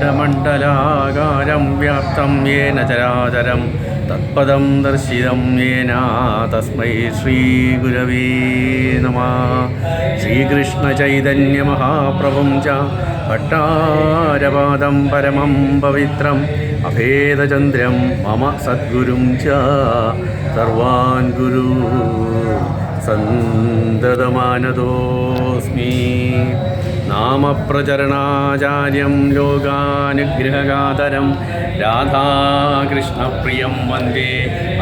അഖണ്ഡമണ്ഡലാകാരം വ്യാപ്തം യേന ചരാചരം തത്പദം ദർശിതം യേന തസ്മൈ ശ്രീഗുരവേ നമഃ. ശ്രീകൃഷ്ണചൈതന്യമഹാപ്രഭും ച ഭട്ടാരപാദം പരമം പവിത്രം അഭേദചന്ദ്രം മമ സദ്ഗുരും ച സർവാൻ ഗുരു സന്തതമാനതോസ്മി. നാമപ്രചരണാചാര്യം ലോകാനുഗ്രഹകാതരം രാധാകൃഷ്ണപ്രിയം വന്ദേ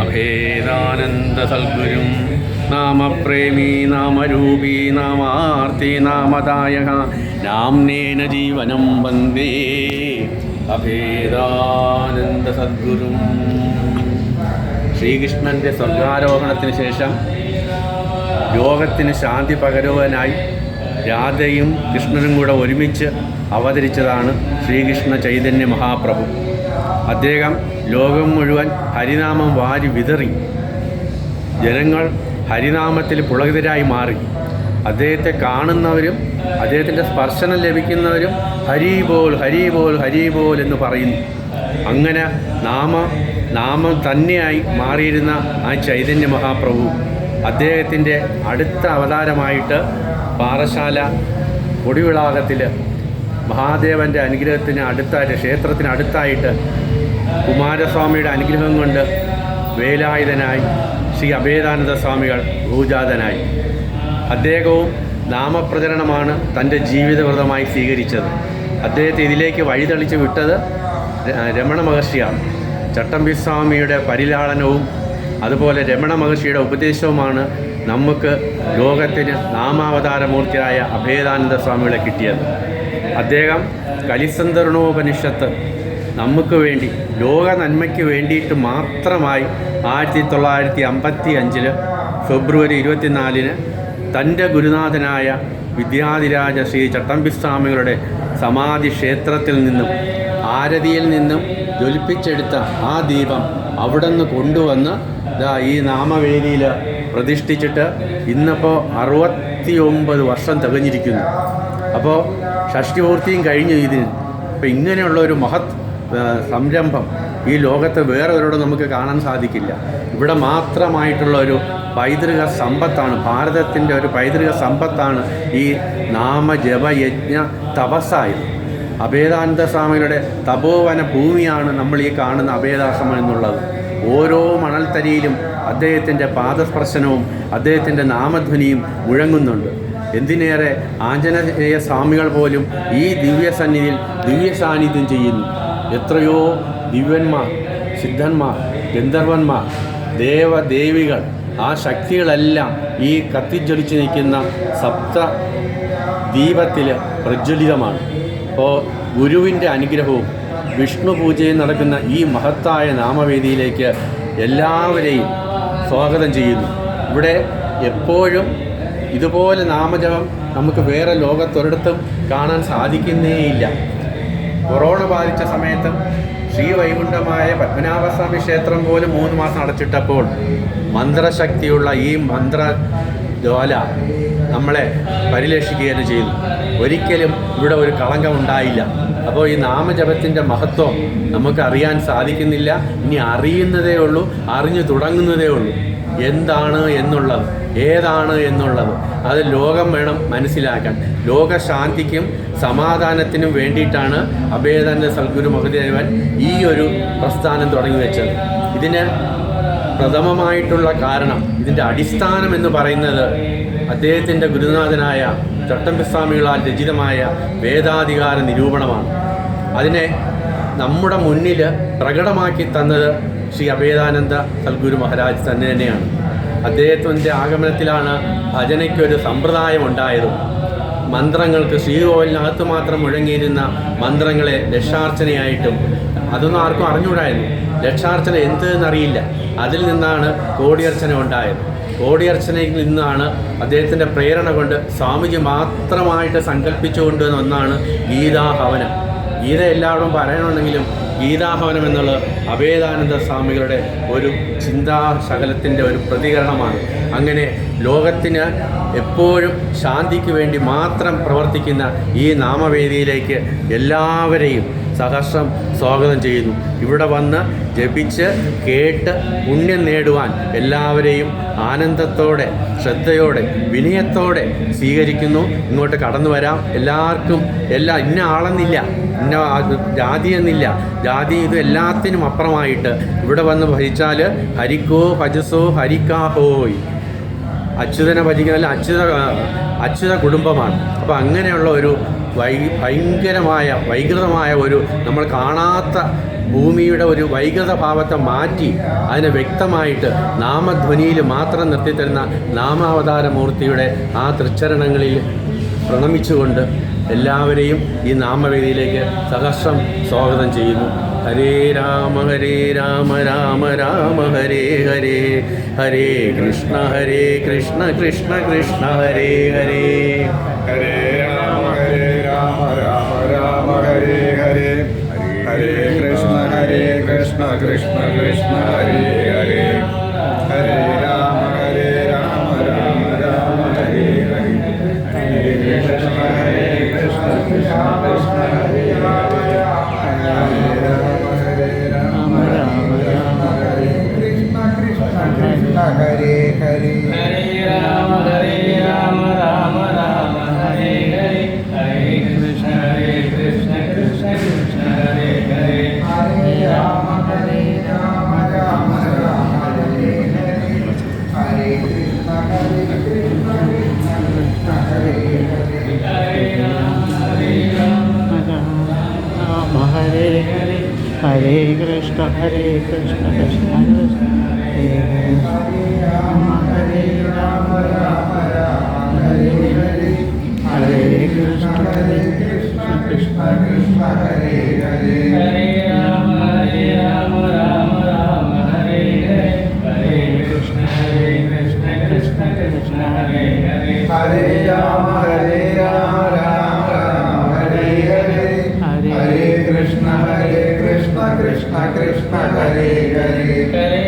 അഭേദാനന്ദസദ്ഗുരും. നാമപ്രേമീ നാമരൂപീ നാമാർത്തി നാമദായക നാംനേന ജീവനം വന്ദേ അഭേദാനന്ദസദ്ഗുരും. ശ്രീകൃഷ്ണൻ്റെ സ്വർഗാരോഹണത്തിന് ശേഷം ലോകത്തിന് ശാന്തി പകരുവാനായി രാധയും കൃഷ്ണനും കൂടെ ഒരുമിച്ച് അവതരിച്ചതാണ് ശ്രീകൃഷ്ണ ചൈതന്യ മഹാപ്രഭു. അദ്ദേഹം ലോകം മുഴുവൻ ഹരിനാമം വാരി വിതറി. ജനങ്ങൾ ഹരിനാമത്തിൽ പുളകിതരായി മാറി. അദ്ദേഹത്തെ കാണുന്നവരും അദ്ദേഹത്തിൻ്റെ സ്പർശനം ലഭിക്കുന്നവരും ഹരി ബോൾ ഹരി ബോൾ ഹരി ബോൾ എന്ന് പറയുന്നു. അങ്ങനെ നാമം തന്നെയായി മാറിയിരുന്ന ആ ചൈതന്യ മഹാപ്രഭു അദ്ദേഹത്തിൻ്റെ അടുത്ത അവതാരമായിട്ട് പാറശാല കൊടിവിളാകത്തിൽ മഹാദേവൻ്റെ അനുഗ്രഹത്തിന് അടുത്തായിട്ട്, ക്ഷേത്രത്തിന് അടുത്തായിട്ട് കുമാരസ്വാമിയുടെ അനുഗ്രഹം കൊണ്ട് വേലായുധനായി ശ്രീ അഭേദാനന്ദ സ്വാമികൾ ഭൂജാതനായി. അദ്ദേഹവും നാമപ്രചരണമാണ് തൻ്റെ ജീവിതവ്രതമായി സ്വീകരിച്ചത്. അദ്ദേഹത്തെ ഇതിലേക്ക് വഴിതെളിച്ച് വിട്ടത് രമണ മഹർഷിയാണ്. ചട്ടമ്പിസ്വാമിയുടെ പരിലാളനവും അതുപോലെ രമണ മഹർഷിയുടെ ഉപദേശവുമാണ് നമുക്ക് ലോകത്തിന് നാമാവതാരമൂർത്തിയായ അഭേദാനന്ദ സ്വാമികളെ കിട്ടിയത്. അദ്ദേഹം കലിസന്ധരണോപനിഷത്ത് നമുക്ക് വേണ്ടി, ലോക നന്മയ്ക്ക് വേണ്ടിയിട്ട് മാത്രമായി 1955 ഫെബ്രുവരി 24 തൻ്റെ ഗുരുനാഥനായ വിദ്യാധിരാജ ശ്രീ ചട്ടമ്പിസ്വാമികളുടെ സമാധി ക്ഷേത്രത്തിൽ നിന്നും, ആരതിയിൽ നിന്നും ജ്വലിപ്പിച്ചെടുത്ത ആ ദീപം അവിടെ നിന്ന് കൊണ്ടുവന്ന് ഈ നാമവേദിയിൽ പ്രതിഷ്ഠിച്ചിട്ട് ഇന്നിപ്പോൾ 69 വർഷം തികഞ്ഞിരിക്കുന്നു. അപ്പോൾ ഷഷ്ടിപൂർത്തിയും കഴിഞ്ഞു ഇതിന്. അപ്പോൾ ഇങ്ങനെയുള്ള ഒരു മഹത് സംരംഭം ഈ ലോകത്ത് വേറെ ഒരിടം നമുക്ക് കാണാൻ സാധിക്കില്ല. ഇവിടെ മാത്രമായിട്ടുള്ള ഒരു പൈതൃക സമ്പത്താണ്, ഭാരതത്തിൻ്റെ ഒരു പൈതൃക സമ്പത്താണ് ഈ നാമജപയജ്ഞ തപസ്സായത്. അഭേദാനന്ദ സ്വാമികളുടെ തപോവന ഭൂമിയാണ് നമ്മൾ ഈ കാണുന്ന അഭേദാശ്രമം എന്നുള്ളത്. ഓരോ മണൽത്തരിയിലും അദ്ദേഹത്തിൻ്റെ പാദസ്പർശനവും അദ്ദേഹത്തിൻ്റെ നാമധ്വനിയും മുഴങ്ങുന്നുണ്ട്. എന്തിനേറെ ആഞ്ജനേയ സ്വാമികൾ പോലും ഈ ദിവ്യസന്നിധിയിൽ ദിവ്യ സാന്നിധ്യം ചെയ്യുന്നു. എത്രയോ ദിവ്യന്മാർ, സിദ്ധന്മാർ, ഗന്ധർവന്മാർ, ദേവദേവികൾ, ആ ശക്തികളെല്ലാം ഈ കത്തിജ്വലിച്ച് നിൽക്കുന്ന സപ്ത ദീപത്തിൽ പ്രജ്വലിതമാണ്. അപ്പോൾ ഗുരുവിൻ്റെ അനുഗ്രഹവും വിഷ്ണു പൂജയും നടക്കുന്ന ഈ മഹത്തായ നാമവേദിയിലേക്ക് എല്ലാവരെയും സ്വാഗതം ചെയ്യുന്നു. ഇവിടെ എപ്പോഴും ഇതുപോലെ നാമജപം നമുക്ക് വേറെ ലോകത്തൊരിടത്തും കാണാൻ സാധിക്കുന്നേയില്ല. കൊറോണ ബാധിച്ച സമയത്തും ശ്രീവൈകുണ്ഠമായ പത്മനാഭസ്വാമി ക്ഷേത്രം പോലും 3 മാസം അടച്ചിട്ടപ്പോൾ മന്ത്രശക്തിയുള്ള ഈ മന്ത്രജ്വാല നമ്മളെ പരിരക്ഷിക്കുകയാണ് ചെയ്തു. ഒരിക്കലും ഇവിടെ ഒരു കളങ്കം ഉണ്ടായില്ല. അപ്പോൾ ഈ നാമജപത്തിൻ്റെ മഹത്വം നമുക്ക് അറിയാൻ സാധിക്കുന്നില്ല. ഇനി അറിയുന്നതേ ഉള്ളൂ, അറിഞ്ഞു തുടങ്ങുന്നതേ ഉള്ളൂ. എന്താണ് എന്നുള്ളത്, ഏതാണ് എന്നുള്ളത് അത് ലോകം വേണം മനസ്സിലാക്കാൻ. ലോകശാന്തിക്കും സമാധാനത്തിനും വേണ്ടിയിട്ടാണ് അഭേദാനന്ദ സദ്ഗുരു മഹദേവൻ ഈ ഒരു പ്രസ്ഥാനം തുടങ്ങി വെച്ചത്. ഇതിന് പ്രഥമമായിട്ടുള്ള കാരണം, ഇതിൻ്റെ അടിസ്ഥാനം എന്ന് പറയുന്നത് അദ്ദേഹത്തിൻ്റെ ഗുരുനാഥനായ ചട്ടമ്പിസ്വാമികളാൽ രചിതമായ വേദാധികാര നിരൂപണമാണ്. അതിനെ നമ്മുടെ മുന്നിൽ പ്രകടമാക്കി തന്നത് ശ്രീ അഭേദാനന്ദ സദ്ഗുരു മഹാരാജ് തന്നെയാണ്. അദ്ദേഹത്തിൻ്റെ ആഗമനത്തിലാണ് ഭജനയ്ക്കൊരു സമ്പ്രദായം ഉണ്ടായത്. മന്ത്രങ്ങൾക്ക് ശ്രീകോവിലിനകത്ത് മാത്രം മുഴങ്ങിയിരുന്ന മന്ത്രങ്ങളെ ലക്ഷാർച്ചനയായിട്ടും, അതൊന്നും ആർക്കും അറിഞ്ഞുകൂടായിരുന്നു. ലക്ഷാർച്ചന എന്തെന്നറിയില്ല. അതിൽ നിന്നാണ് കോടിയർച്ചന ഉണ്ടായത്. കോടിയർച്ചനയിൽ നിന്നാണ് അദ്ദേഹത്തിൻ്റെ പ്രേരണ കൊണ്ട് സ്വാമിജി മാത്രമായിട്ട് സങ്കല്പിച്ചുകൊണ്ടുവന്ന ഒന്നാണ് ഗീതാഹവനം. ഗീത എല്ലാവരും പറയണമെങ്കിലും ഗീതാഹവനം എന്നുള്ളത് അഭേദാനന്ദ സ്വാമികളുടെ ഒരു ചിന്താശകലത്തിൻ്റെ ഒരു പ്രതികരണമാണ്. അങ്ങനെ ലോകത്തിന് എപ്പോഴും ശാന്തിക്ക് വേണ്ടി മാത്രം പ്രവർത്തിക്കുന്ന ഈ നാമവേദിയിലേക്ക് എല്ലാവരെയും സഹർഷം സ്വാഗതം ചെയ്യുന്നു. ഇവിടെ വന്ന് ജപിച്ച് കേട്ട് പുണ്യം നേടുവാൻ എല്ലാവരെയും ആനന്ദത്തോടെ, ശ്രദ്ധയോടെ, വിനയത്തോടെ സ്വീകരിക്കുന്നു. ഇങ്ങോട്ട് കടന്നു വരാം. എല്ലാവർക്കും ഇന്ന ആളെന്നില്ല, ഇന്ന ജാതി എന്നില്ല. ജാതി ഇത് എല്ലാത്തിനും അപ്പുറമായിട്ട് ഇവിടെ വന്ന് ഭജിച്ചാൽ ഹരിക്കോ ഭജസോ ഹരിക്കാഹോയ്, അച്യുതനെ ഭജിക്കുന്നതിൽ അച്യുത കുടുംബമാണ്. അപ്പോൾ അങ്ങനെയുള്ള ഒരു ഭയങ്കരമായ വൈകൃതമായ ഒരു നമ്മൾ കാണാത്ത ഭൂമിയുടെ ഒരു വൈകൃത ഭാവത്തെ മാറ്റി അതിനെ വ്യക്തമായിട്ട് നാമധ്വനിയിൽ മാത്രം നിർത്തിത്തരുന്ന നാമാവതാരമൂർത്തിയുടെ ആ തൃച്ചരണങ്ങളിൽ പ്രണമിച്ചുകൊണ്ട് എല്ലാവരെയും ഈ നാമവേദിയിലേക്ക് സഹർഷം സ്വാഗതം ചെയ്യുന്നു. ഹരേ രാമ രാമ രാമ ഹരേ ഹരേ, ഹരേ കൃഷ്ണ കൃഷ്ണ കൃഷ്ണ ഹരേ ഹരേ, ഹരേ രാമ രാമ രാമ ഹരേ ഹരേ, ഹരേ കൃഷ്ണ കൃഷ്ണ കൃഷ്ണ ഹരേ ഹരേ, ഹരേ രാമ രാമ രാമ ഹരേ ഹരേ, ഹരേ കൃഷ്ണ കൃഷ്ണ കൃഷ്ണ ഹരേ ഹരേ, ഹരേ രാമ രാമ ഹരേ കൃഷ്ണ കൃഷ്ണ ഹരേ ഹരേ, ഹരേ രാമ രാമ ഹരേ ഹരേ, ഹരേ കൃഷ്ണ കൃഷ്ണ കൃഷ്ണ ഹരേ ഹരേ, ഹരേ രാമ ഹരേ രാമ ഹരേ ഹരേ, ഹരേ കൃഷ്ണ കൃഷ്ണ കൃഷ്ണ ഹരേ ഹരേ, ഹരേ രാമ ഹരേ ഹരേ, ഹരേ കൃഷ്ണ കൃഷ്ണ ഹരേ ഹരേ, ഹരേ രാമ ഹരേ ഹരേ, ഹരേ കൃഷ്ണ കൃഷ്ണ കൃഷ്ണ ഹരേ ഹരേ, ഹരേ രാമ ഹരേ ഹരേ, ഹരേ കൃഷ്ണ കൃഷ്ണ കൃഷ്ണ ഹരേ ഹരേ, ഹരേ രാമ രാമ ഹരേ ഹരേ, ഹരേ കൃഷ്ണ കൃഷ്ണ കൃഷ്ണ ഹരേ ഹരേ, ഹരേ